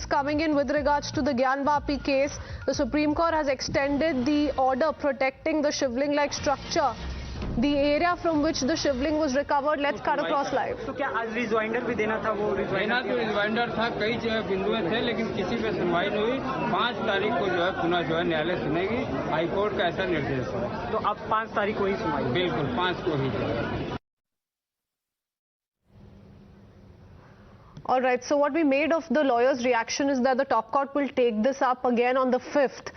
is coming in with regards to the Gyanvapi case. The Supreme Court has extended the order protecting the shivling-like structure, the area from which the shivling was recovered. Let's cut across live. तो क्या आज रिजवाइंडर भी देना था? वो रिजवाइंडर था, कई जगह बिंदुएं थे, लेकिन किसी पे सुनवाई नहीं हुई। 5 तारीख को जो है पुनः जो है न्यायालय सुनेगी। हाईकोर्ट का ऐसा निर्देश है। तो अब 5 तारीख को ही सुनवाई? बिल्कुल 5 को ही। All right, so what we made of the lawyer's reaction is that the top court will take this up again on the 5th.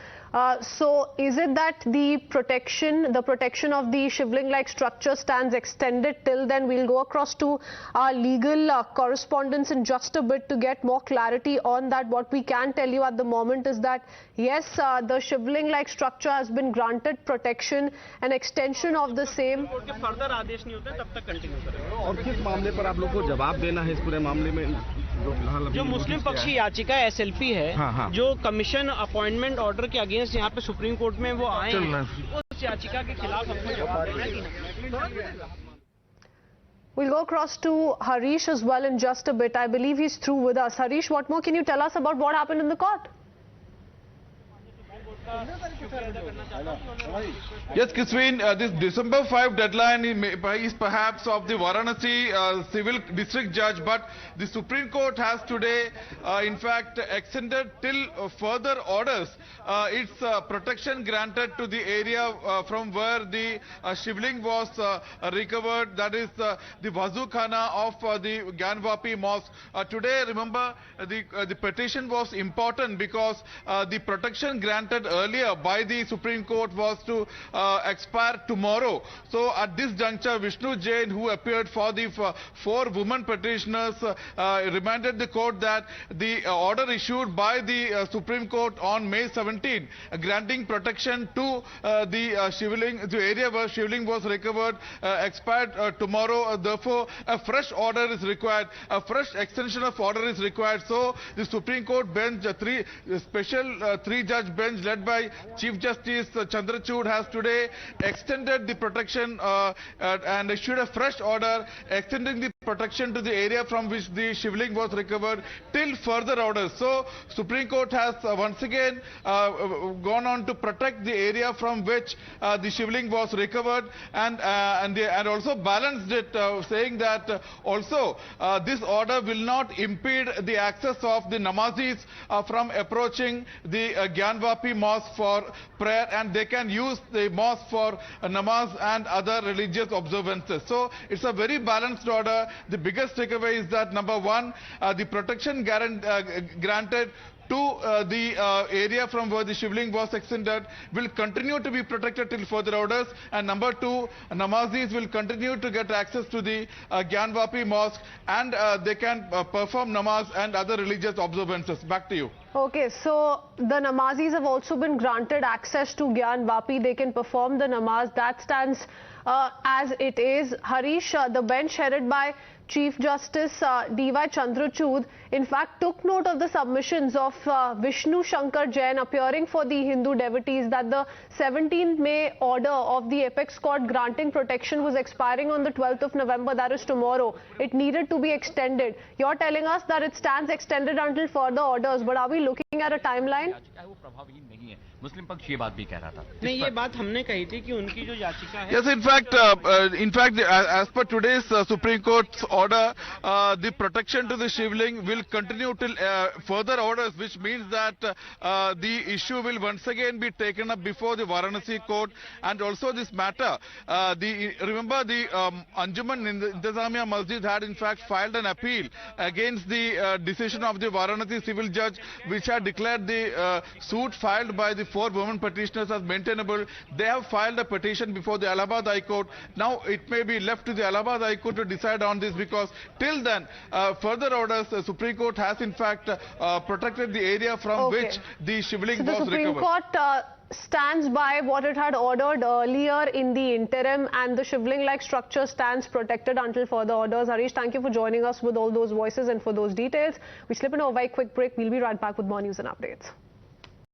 So is it that the protection of the shivling-like structure stands extended till then? We'll go across to our legal correspondence in just a bit to get more clarity on that. What we can tell you at the moment is that yes, the shivling-like structure has been granted protection, an extension of the same. Further आदेश नहीं होते तब तक continue करेंगे। और किस मामले पर आप लोग को जवाब देना है इस पूरे मामले में? जो मुस्लिम पक्ष की याचिका SLP है, हाँ। जो कमीशन अपॉइंटमेंट ऑर्डर के अगेंस्ट यहाँ पे सुप्रीम कोर्ट में वो आए हैं, उस याचिका के खिलाफ हमको जवाब देना है। We'll go across to Harish as well in just a bit. I believe he's through with us. Harish, what more can you tell us about what happened in the court? Yes, Kisween, this December 5 deadline is perhaps of the Varanasi civil district judge, but the Supreme Court has today, in fact, extended till further orders its protection granted to the area from where the shivling was recovered, that is the Wazukhana of the Gyanvapi mosque. Today, remember, the petition was important because the protection granted earlier by the Supreme Court was to expire tomorrow. So at this juncture, Vishnu Jain, who appeared for the 4 women petitioners, reminded the court that the order issued by the Supreme Court on May 17, granting protection to the shivling, the area where shivling was recovered, expired tomorrow. Therefore, a fresh order is required, a fresh extension of order is required. So the Supreme Court bench, special 3-judge bench led by Chief Justice Chandrachud has today extended the protection and issued a fresh order extending the protection to the area from which the shivling was recovered till further orders. So Supreme Court has once again gone on to protect the area from which the shivling was recovered, and also balanced it, saying that also this order will not impede the access of the namazis from approaching the Gyanvapi mosque for prayer, and they can use the mosque for namaz and other religious observances. So it's a very balanced order. The biggest takeaway is that number one, the protection granted to the area from where the shivling was extended will continue to be protected till further orders, and number two, namazis will continue to get access to the Gyanvapi mosque, and they can perform namaz and other religious observances. Back to you. Okay, so the namazis have also been granted access to Gyanvapi. They can perform the namaz. That stands as it is. Harish, the bench headed by Chief Justice D.Y. Chandrachud, in fact, took note of the submissions of Vishnu Shankar Jain appearing for the Hindu devotees that the 17th May order of the Apex Court granting protection was expiring on the 12th of November, that is tomorrow. It needed to be extended. You're telling us that it stands extended until further orders, but are we looking at a timeline? मुस्लिम पक्ष ये बात भी कह रहा था। नहीं, ये बात हमने कही थी कि उनकी जो याचिका है। Yes, in fact, as per today's Supreme Court's order, the protection to the shivling will continue till further orders, which means that the issue will once again be taken up before the Varanasi court, and also this matter. Remember, the Anjuman Intizamiya Masjid had in fact filed an appeal against the decision of the Varanasi civil judge, which had declared the suit filed by the 4 women petitioners as maintainable. They have filed a petition before the Allahabad High Court. Now it may be left to the Allahabad High Court to decide on this, because till then further orders, the Supreme Court has in fact protected the area from which the shivling was recovered. So the Supreme Court stands by what it had ordered earlier in the interim, and the shivling-like structure stands protected until further orders. Harish, thank you for joining us with all those voices and for those details. We slip into a very quick break. We'll be right back with more news and updates.